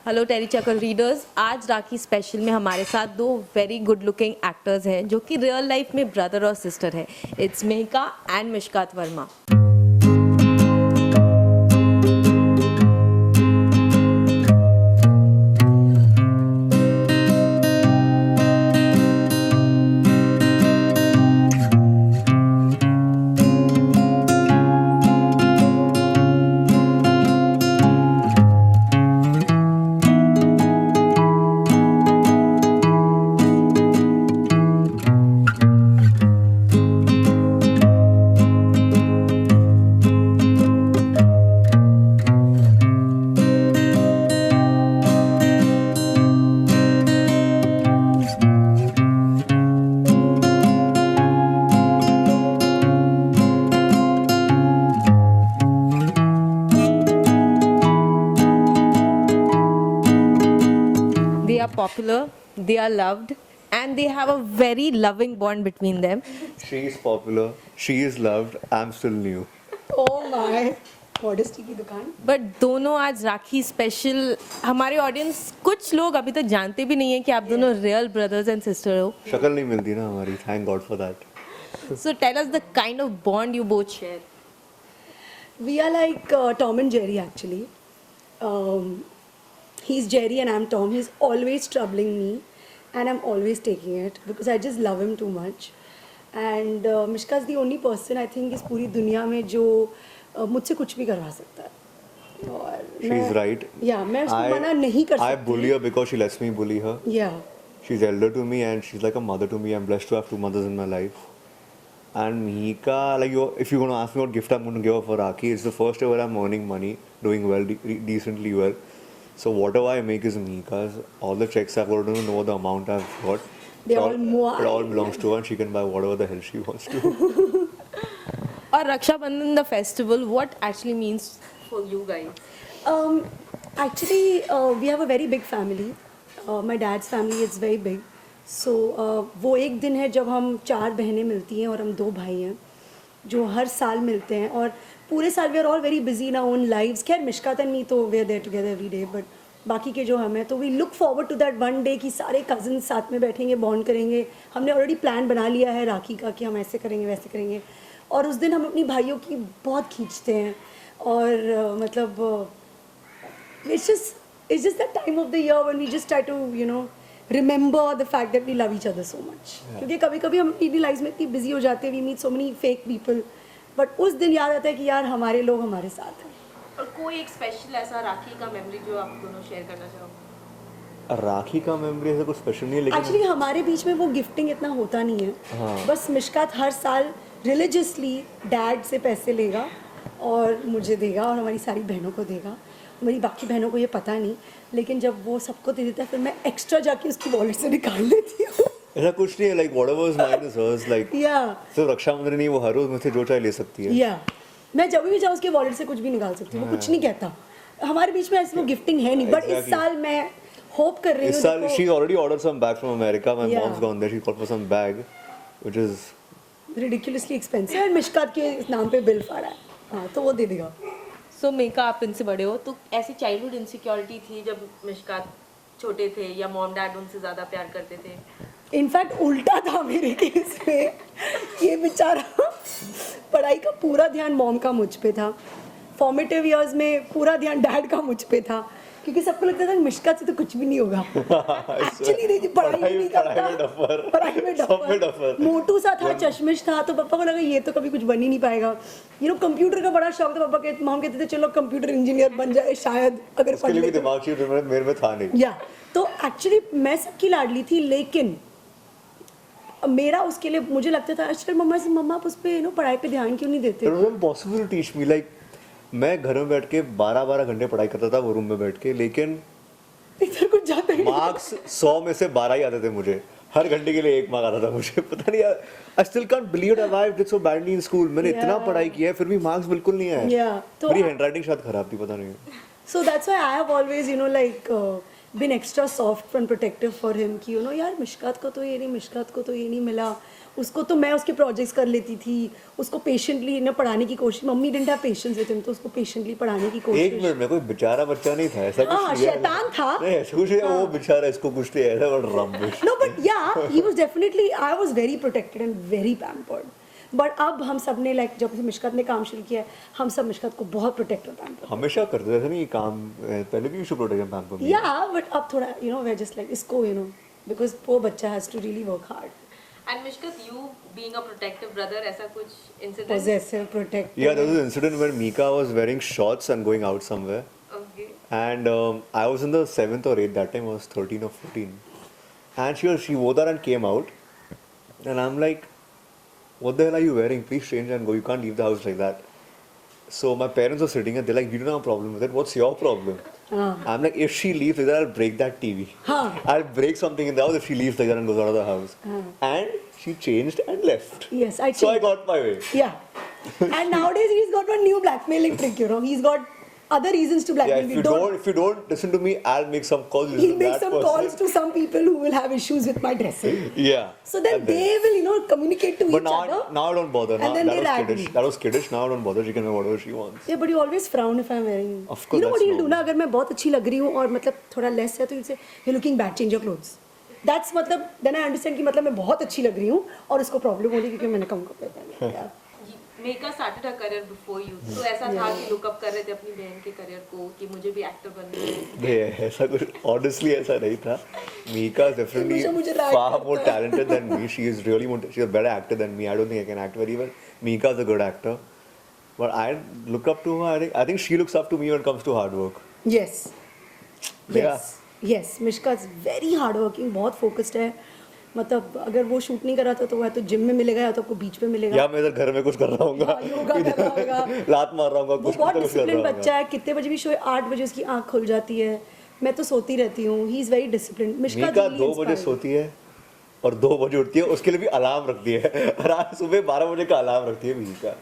Hello टेरी चक्कर readers, आज राखी special में हमारे साथ दो वेरी गुड लुकिंग एक्टर्स हैं जो कि रियल लाइफ में ब्रदर और सिस्टर है। इट्स मेहका and Mishkat Verma. They are popular, they are loved, and they have a very loving bond between them. She is popular, she is loved, I'm still new. Oh my, modesty की दुकान। But दोनों आज राखी special, हमारे audience कुछ लोग अभी तक जानते भी नहीं है कि आप दोनों रियल ब्रदर्स एंड सिस्टर हो। शक्ल नहीं मिलती ना हमारी, thank God for that. So tell us the kind of bond you both share. We are like Tom and Jerry actually. He's Jerry and I'm Tom. He's always troubling me and I'm always taking it because I just love him too much. And Mishka is the only person I think इस पूरी दुनिया में जो मुझसे कुछ भी करवा सकता है। और She's right. Yeah, मैं उसको मना नहीं कर सकती। I bully her because she lets me bully her. Yeah. She's elder to me and she's like a mother to me. I'm blessed to have two mothers in my life. And Mika, like if you're going to ask me what gift I'm going to give her for Rakhi, it's the first ever I'm earning money, doing well, decently well. So whatever I make is Mika's. All the checks I've got, I don't know the amount I've got. They all more. It all belongs to her and she can buy whatever the hell she wants to. Or Raksha Bandhan, the festival, what actually means for you guys? Actually, we have a very big family. My dad's family is very big. So वो एक दिन है जब हम 4 बहनें मिलती हैं और हम 2 भाई हैं जो हर साल मिलते हैं और पूरे साल we are all very busy in our own lives. खैर मिशकात एंड मी तो we are there together every day, but बाकी के जो हम हैं तो we look forward to that one day कि सारे कज़न्स साथ में बैठेंगे, बॉन्ड करेंगे। हमने ऑलरेडी प्लान बना लिया है राखी का कि हम ऐसे करेंगे वैसे करेंगे और उस दिन हम अपनी भाइयों की बहुत खींचते हैं और मतलब it's just that time of the year when we just try to remember the fact that we love each other so much. क्योंकि कभी-कभी हम अपनी लाइफ में इतनी बिजी हो जाते हैं, we meet so many fake people, but उस दिन याद आता है कि यार हमारे लोग हमारे साथ हैं। और कोई एक स्पेशल ऐसा राखी का मेमोरी जो आप दोनों शेयर करना चाहो? राखी का मेमोरी ऐसा कुछ स्पेशल नहीं है लेकिन एक्चुअली हमारे बीच में वो गिफ्टिंग इतना होता नहीं है। हाँ। बस मिशकात हर साल रिलीजियसली डैड से पैसे लेगा और मुझे देगा और हमारी सारी बहनों को देगा। मेरी बाकी बहनों को ये पता नहीं, लेकिन जब वो सबको दे देता है फिर मैं एक्स्ट्रा जाके उसकी वॉलेट से निकाल लेती हूँ। ऐसा कुछ नहीं है, like whatever is mine is hers, like सिर्फ रक्षाबंधन नहीं, वो हर रोज मुझसे जो चाहे ले सकती है। या मैं जब भी जाऊँ उसके वॉलेट से कुछ भी निकाल सकती हूँ, वो कुछ नहीं कहता। हमारे बीच में ऐसी वो गिफ्टिंग है नहीं, बट इस साल मैं होप कर रही हूँ। इस साल she already ordered some bag from America, my mom's gone there, she caught for some bag which is ridiculously expensive और मिशकात के नाम पे बिल फाड़ा है। हाँ तो वो दे देगा। सो मेका आप इनसे बड़े हो तो ऐसी चाइल्डहुड इनसिक्योरिटी थी जब मिशकात छोटे थे या मॉम डैड उनसे ज़्यादा प्यार करते थे? इनफैक्ट उल्टा था मेरे केस में। ये बेचारा पढ़ाई का पूरा ध्यान मॉम का मुझ पे था, फॉर्मेटिव इयर्स में पूरा ध्यान डैड का मुझ पे था क्योंकि सबको लगता था मिशकात से तो कुछ भी नहीं होगा। एक्चुअली नहीं, पढ़ाई नहीं करता, पढ़ाई में डफर, मोटू सा था, चश्मिश था, तो पापा को लगा ये तो कभी कुछ बन ही नहीं पाएगा। कंप्यूटर का बड़ा शौक था पापा के, मॉम कहते थे चलो कंप्यूटर इंजीनियर बन जाए शायद अगर पढ़ ले। दिमाग की मेरे में था नहीं। या तो एक्चुअली मैं सबकी लाडली थी, लेकिन मेरा उसके लिए मुझे लगता था अच्छा मम्मा आप उस पे पढ़ाई पे ध्यान क्यों नहीं देते? It was impossible to teach me, like मैं घर में बैठ के 12-12 घंटे पढ़ाई करता था वो रूम में बैठ के, लेकिन इधर कुछ जाता ही मार्क्स 100 में से 12 ही आते थे मुझे। हर घंटे के लिए 1 मार्क आता था मुझे, पता नहीं यार। I still can't believe that I did so badly in school. मैंने इतना पढ़ाई किया है फिर भी मार्क्स बिल्कुल नहीं आए। तो मेरी हैंडराइटिंग शायद खराब थी, पता नहीं। So that's why I have always like been extra soft and protective for him कि you know यार मिशकात को तो ये नहीं, मिशकात को तो ये नहीं मिला, उसको तो मैं उसके प्रोजेक्ट्स कर लेती थी, उसको पेशेंटली ना पढ़ाने की कोशिश, mummy didn't have patience with him, तो उसको पेशेंटली पढ़ाने की एक कोशिश। मिनट में, कोई बेचारा बच्चा नहीं था ऐसा हाँ, कुछ नहीं है। शैतान था। नहीं ऐसा कुछ नहीं है, वो बेचारा, इसको कुछ नहीं ऐसा, but rubbish. No, but yeah, he was definitely, I was very protected and very pampered. But अब हम सब ने like जब से मिशकात ने काम शुरू किया है, हम सब मिशकात को बहुत प्रोटेक्ट और पैम्पर। हमेशा करते थे ऐसा नहीं, काम पहले भी इशू प्रोटेक्शन पैम्पर में। Yeah, but अब थोड़ा you know we're just like इसको you know because poor बच्चा has to really work hard. And Mishkat, you being a protective brother, ऐसा कुछ incident? Possessive, protective. Yeah, there was an incident when Mika was wearing shorts and going out somewhere. Okay. And I was in the 7th or 8th, that time I was 13 or 14. And she wore that and came out. And I'm like, what the hell are you wearing? Please change and go. You can't leave the house like that. So my parents were sitting and they're like, you don't have a problem with it. What's your problem? I'm like, if she leaves like that, I'll break that TV. I'll break something in the house if she leaves like that and goes out of the house. And she changed and left. Yes, I So I changed. got my way. Yeah. And nowadays he's got one new blackmailing trick, you know. He's got other reasons to Yeah, blackmail me. if you don't listen to me, I'll make some calls. He'll make some calls to some people who will have issues with my dressing. Yeah. So then And they will, you know, communicate to But each other. now I don't bother. And Now, then that they was rag kiddish. me. That was kiddish. Now I don't bother. She can wear whatever she wants. Yeah, but you always frown if I'm wearing. Of course, You know what that's he'll do normal. ना, अगर मैं बहुत अच्छी लग रही हूँ और मतलब थोड़ा less है तो he'll say you're looking bad, change your clothes. That's मतलब then I understand कि मतलब मैं बहुत अच्छी लग रही हूँ और उसको problem हो रही है क्योंकि मैंने कम कपड़े पहने हैं। Yeah. Mika started her career before you. तो ऐसा था कि look up कर रहे थे अपनी बहन के career को कि मुझे भी actor बनना है. नहीं ऐसा कुछ honestly ऐसा नहीं था. Mika is definitely मुझे rag far करता more है. talented than me. She is really more, she's a better actor than me. I don't think I can act very well. Mika is a good actor. But I look up to her. I think she looks up to me when it comes to hard work. Yes. Yeah. Yes. Yes. Mishka is very hardworking, बहुत focused है. मतलब अगर वो shoot नहीं कर रहा था तो वह तो जिम में मिलेगा या तो आपको बीच पे मिलेगा. या मैं इधर घर में कुछ कर रहा हूँगा. हाँ, योगा कर रहा होगा. लात मार रहा हूँगा. वो कुछ बहुत तो कुछ कर डिसिप्लिन रहा बच्चा हूँगा. है. कितने बजे भी सोए 8 बजे उसकी आँख खुल जाती है. मैं तो सोती रहती हूँ. He is very discipline. Mika 2 बजे सोती है और 2 बजे उठती है. उसके लिए भी अलार्म रखती है. रात सुबह 12 बजे का अलार्म रखती है मीका.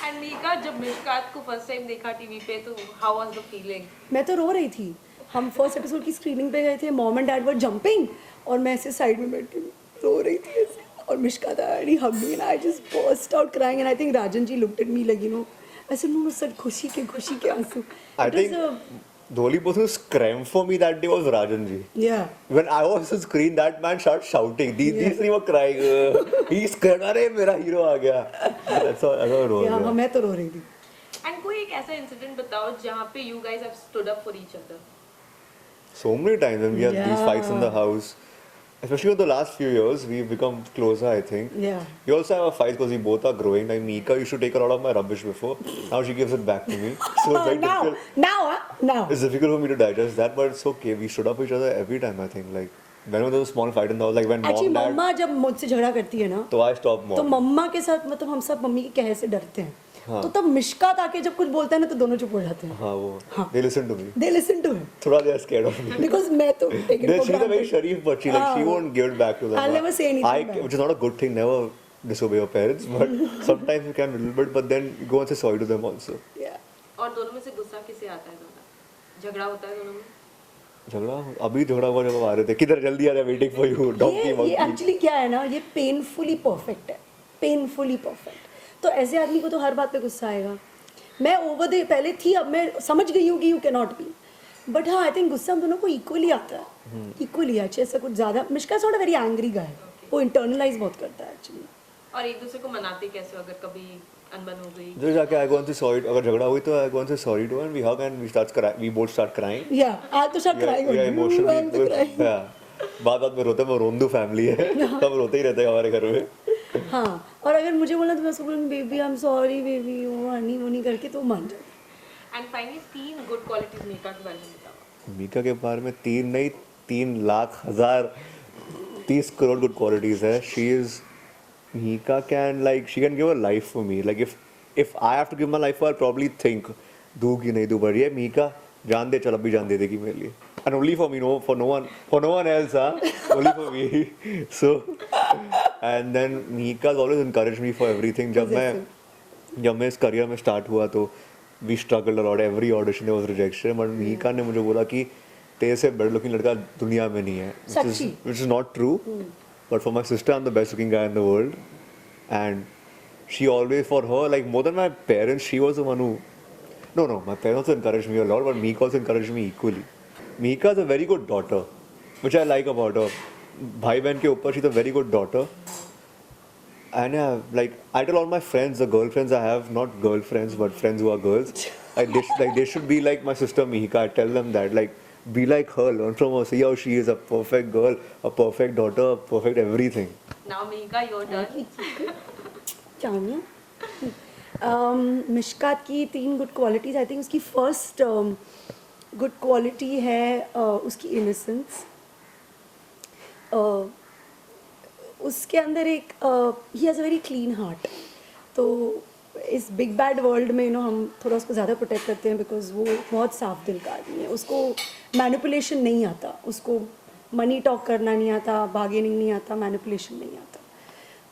And Mika, जब मिशकात को फर्स्ट टाइम देखा टीवी पे तो how was the feeling? मैं तो रो रही थी. हम फर्स्ट एपिसोड की स्क्रीनिंग पे गए थे. Mom and dad were jumping और मैं ऐसे साइड में बैठ के रो रही थी ऐसे. और मिश्का था and he hugged me and I just burst out crying and I think Rajan ji looked at me like you know I said no sir खुशी के आंसू. I It was think the only person who screamed for me that day was Rajan ji. yeah. When I was on screen, that man started shouting. These three were crying. He scared. अरे मेरा hero आ गया. That's all it was. Yeah, मैं तो रो रही थी. And कोई एक ऐसा इंसिडेंट बताओ जहाँ पे you guys have stood up for each other. So many times when we had these fights in the house, especially over the last few years, we've become closer, I think. Yeah. We also have a fight because we both are growing. Like Mika used to take a lot of my rubbish before. Now she gives it back to me. So it's very difficult. Now. It's difficult for me to digest that, but it's okay. We stood up for each other every time, I think. Like whenever there was a small fight in the house, like when Actually mom, dad, मम्मा जब मुझसे झगड़ा करती है ना तो I stop तो mom. मम्मा के साथ मतलब हम सब मम्मी के कहे से डरते हैं. तो तब मिश्कात आके जब कुछ बोलता है ना तो दोनों चुप हो जाते हैं. हाँ वो. They listen to me. They listen to him थोड़ा they are scared of me. because मैं तो take it for She's a very granted. Sharif bachchi. Like she won't give it back to them. I'll never say anything bad. Which is not a good thing. Never disobey your parents, but sometimes you can a little bit. But then you go and say sorry to them also. Yeah. और दोनों में से गुस्सा किसे आता है ज़्यादा? झगड़ा होता है दोनों में? झगड़ा अभी झगड़ा हुआ जब आ रहे थे किधर जल्दी आ जा वेटिंग फॉर यू डॉगी ये मंकी. एक्चुअली क्या है ना ये पेनफुली परफेक्ट है. Painfully perfect. तो ऐसे आदमी को तो हर बात पे गुस्सा आएगा. मैं ओवर द पहले थी अब मैं समझ गई हूँ कि you can not be. But हाँ आई थिंक गुस्सा हम दोनों को इक्वली आता है. इक्वली अच्छे ऐसा कुछ ज़्यादा. मिश्का थोड़ा वेरी एंग्री गाय. वो इंटरनलाइज बहुत करता है एक्चुअली. और एक दूसरे को मनाते कैसे हो अगर कभी अनबन हो गई? जो जाके आई गो से सॉरी अगर झगड़ा हुई तो I go say sorry too and we hug and we both start crying. या आज तो शायद क्राइंग या इमोशनली बात में रोते हैं. रोंदू फैमिली है सब रोते ही रहते हैं हमारे घर में. हाँ और अगर मुझे बोला तो मैं उसको बोलूँगी baby I am sorry baby वो हनी वनी करके तो मान जाए. And finally 3 good qualities Mika के बारे में बताओ. मीका के बारे में 3 नहीं 3,00,000 30 करोड़ गुड क्वालिटीज है. She is Mika can like she can give a life for me. Like if I have to give my life for her, I'll probably think दूँ कि नहीं दूँ. But yeah, Mika जान दे चल अभी जान दे देगी मेरे लिए. And only for me, no for no one else, only for me. So and then Mika has always encouraged me for everything. जब मैं इस करियर में स्टार्ट हुआ तो we struggled a lot. Every audition there was rejection. But Mihika ने मुझे बोला कि तेरे से better looking लड़का दुनिया में नहीं है. सच्ची. Which is not true. But for my sister, I'm the best looking guy in the world. And she always, for her, like more than my parents, she was the one who. No, my parents also encouraged me a lot, but Mihika also encouraged me equally. Mihika is a very good daughter, which I like about her. भाई बहन के ऊपर, she's a very good daughter. And yeah, like I tell all my friends, the girlfriends I have, not girlfriends, but friends who are girls, they should be like my sister Mihika. I tell them that, like, be like her, learn from her, see how she is a perfect girl, a perfect daughter, a perfect everything. Now Mihika, your turn. चामिया Mishkat की 3 good qualities. I think उसकी first good quality है उसकी innocence. उसके अंदर एक he has a very clean heart. तो इस big bad world में हम थोड़ा उसको ज़्यादा प्रोटेक्ट करते हैं बिकॉज वो बहुत साफ दिल का आदमी है. उसको मैनिपुलेशन नहीं आता, उसको मनी टॉक करना नहीं आता, बार्गेनिंग नहीं आता, मैनिपुलेशन नहीं आता.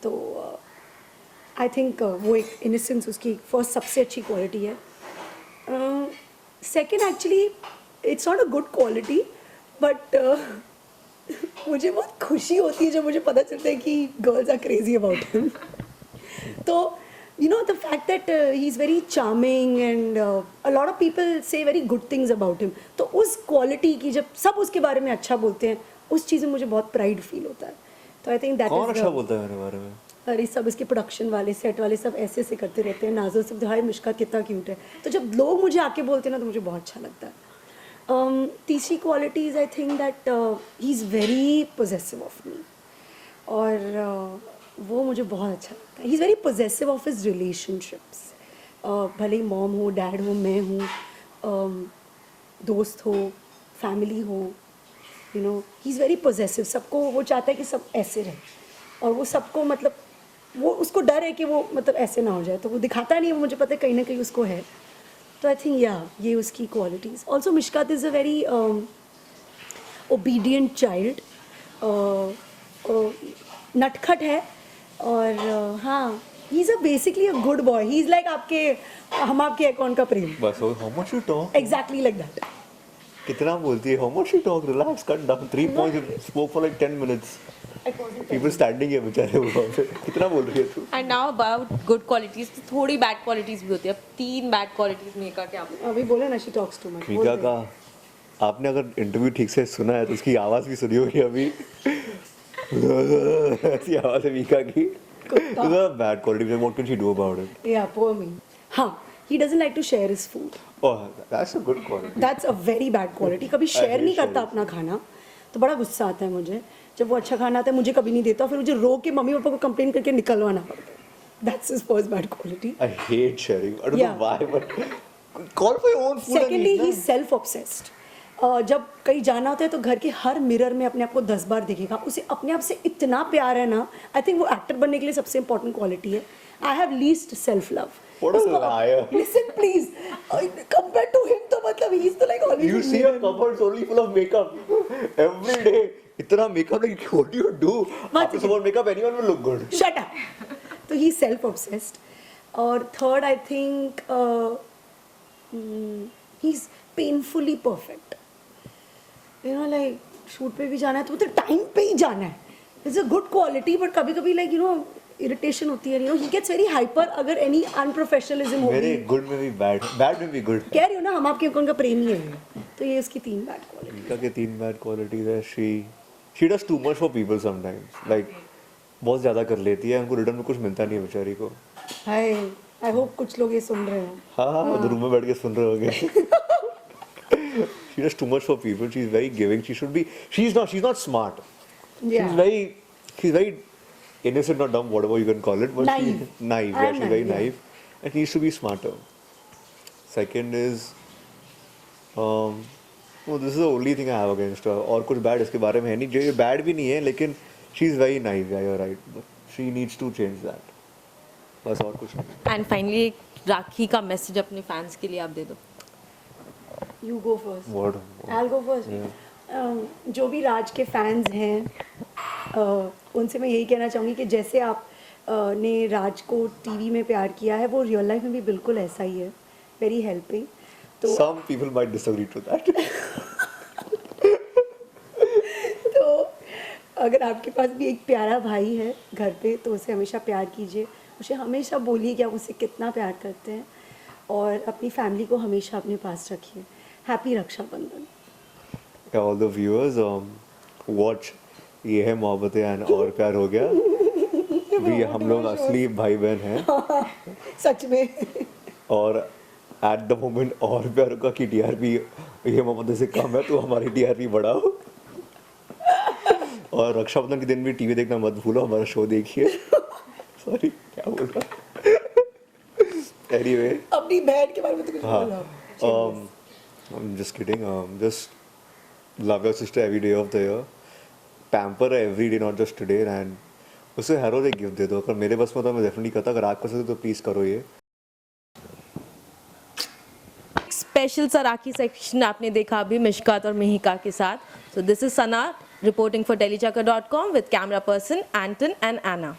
तो आई थिंक वो एक इनोसेंस उसकी फर्स्ट सबसे अच्छी क्वालिटी है. Second actually it's not a good quality but मुझे बहुत खुशी होती है जब मुझे पता चलता है कि girls are crazy about him. तो you know the fact that he's very charming and a lot of people say very good things about him. तो उस क्वालिटी की जब सब उसके बारे में अच्छा बोलते हैं उस चीज़ में मुझे बहुत प्राइड फील होता है. तो आई थिंक दैट कौन अच्छा बोलता है मेरे बारे में? अरे सब इसके प्रोडक्शन वाले सेट वाले सब ऐसे ऐसे करते रहते हैं. नाज़र सब हाय मिशकात कितना क्यूट है. तो जब लोग मुझे आके बोलते हैं ना तो मुझे बहुत अच्छा लगता है. तीसरी quality is I think that he is very possessive of me. और वो मुझे बहुत अच्छा लगता है. He is very possessive of his relationships. भले ही मॉम हो, डैड हो, मैं हूँ, दोस्त हो, फैमिली हो, you know he is very possessive. सबको वो चाहता है कि सब ऐसे रहे और वो सबको मतलब वो उसको डर है कि वो मतलब ऐसे ना हो जाए. तो वो दिखाता नहीं है, वो मुझे पता है कहीं ना कहीं उसको है. तो आई थिंक ये उसकी qualities. Also Mishkat is a very obedient child. नटखट है और हाँ he is a basically a good boy. He is like हम आपके अकाउंट का प्रेम. बस how much you talk? Exactly like that. कितना बोलती है? How much you talk? Relax, cut down. 3 points. You spoke for like 10 minutes. People standing here बेचारे वहाँ पे. कितना बोल रही है तू? And now about good qualities. थोड़ी बैड क्वालिटीज भी होती है. 3 बैड क्वालिटीज मेका क्या? अभी बोले ना she talks too much. Mika का आपने अगर इंटरव्यू ठीक से सुना है तो उसकी आवाज़ भी सुनी होगी अभी. ऐसी आवाज़ है मीका की. It's a bad quality. What can she do about it? Yeah, poor me. हाँ, he doesn't like to share his food. Oh, that's a good quality. That's a very bad quality. कभी शेयर नहीं करता अपना खाना तो बड़ा गुस्सा आता है मुझे. जब वो अच्छा खाना आता है मुझे कभी नहीं देता, फिर मुझे रो के मम्मी पापा को कंप्लेन करके निकलवाना पड़ता है. That's his first bad quality. I hate sharing. I don't know why, but call for your own food. Secondly, he's self-obsessed. जब कहीं जाना होता है तो घर के हर मिरर में अपने आप को 10 बार देखेगा. उसे अपने आप से इतना प्यार है ना. आई थिंक वो एक्टर बनने के लिए सबसे इंपॉर्टेंट क्वालिटी है. I have least self love. What a liar. Listen please. Compared to him तो मतलब he is तो like always. You see a cupboard only full of makeup every day. इतना makeup, like what do you do? After so much makeup, anyone will look good. Shut up. तो he is self-obsessed. और third I think he is painfully perfect. You know like shoot पे भी जाना है तो मतलब time पे ही जाना है. It's a good quality but कभी-कभी like you know irritation होती है. You know he gets very hyper अगर any unprofessionalism होगी. Very good में भी bad में भी good. कह रही हूँ ना हम आपके कौन का प्रेमी है. तो ये उसकी 3 bad quality. मीका के 3 bad qualities है. She does too much for people sometimes. Like बहुत ज़्यादा कर लेती है. उनको रिटर्न में कुछ मिलता नहीं है बेचारी को. हाय I hope कुछ लोग ये सुन रहे हो. हाँ उधर रूम में बैठ के सुन रहे होंगे. She does too much for people. She's very giving. She should be. She's not smart. Yeah. She's very innocent or dumb, whatever you can call it. But Naive. Naive. I Yeah, am she's very naive, naive. And she needs to be smarter. Second is, no, this is the only thing I have against her. और कुछ bad इसके बारे में है नहीं. जो ये bad भी नहीं है, लेकिन she's very naive. Yeah, you're right. But she needs to change that. बस और कुछ नहीं. एंड फाइनली राखी का मैसेज अपने फैंस के लिए आप दे दो. You go first. What? I'll go first. जो भी राज के फैंस हैं उनसे मैं यही कहना चाहूँगी कि जैसे आप ने राज को टीवी में प्यार किया है वो रियल लाइफ में भी बिल्कुल ऐसा ही है. very helping. तो Some people might disagree to that. तो अगर आपके पास भी एक प्यारा भाई है घर पे तो उसे हमेशा प्यार कीजिए, उसे हमेशा बोलिए कि आप उसे कितना प्यार करते हैं और अपनी फैमिली को हमेशा अपने पास रखिए. Happy Rakshabandhan. All the viewers, watch ये है मोहब्बतें एंड और प्यार हो गया. भी हम लोग असली भाई बहन हैं सच में. और एट द मोमेंट और प्यार होगा कि टीआरपी ये मोहब्बतें से कम है तो हमारी टीआरपी बढ़ाओ. और रक्षाबंधन के दिन भी टीवी देखना मत भूलो, हमारा शो देखिए. सॉरी क्या बोल रहा. एनीवे अपनी बहन के बारे में तो कुछ बोलो. I'm just kidding. Just love your sister every day of the year. Pamper her every day, not just today. And उसे हर रोज एक गिफ्ट दे दो. अगर मेरे बस में तो मैं डेफिनेटली करता. अगर आप कर सकते तो प्लीज करो ये. स्पेशल सा राखी सेक्शन आपने देखा अभी मिशकात और मिहिका के साथ. So this is Sana reporting for delhichakra.com with camera person Anton and Anna.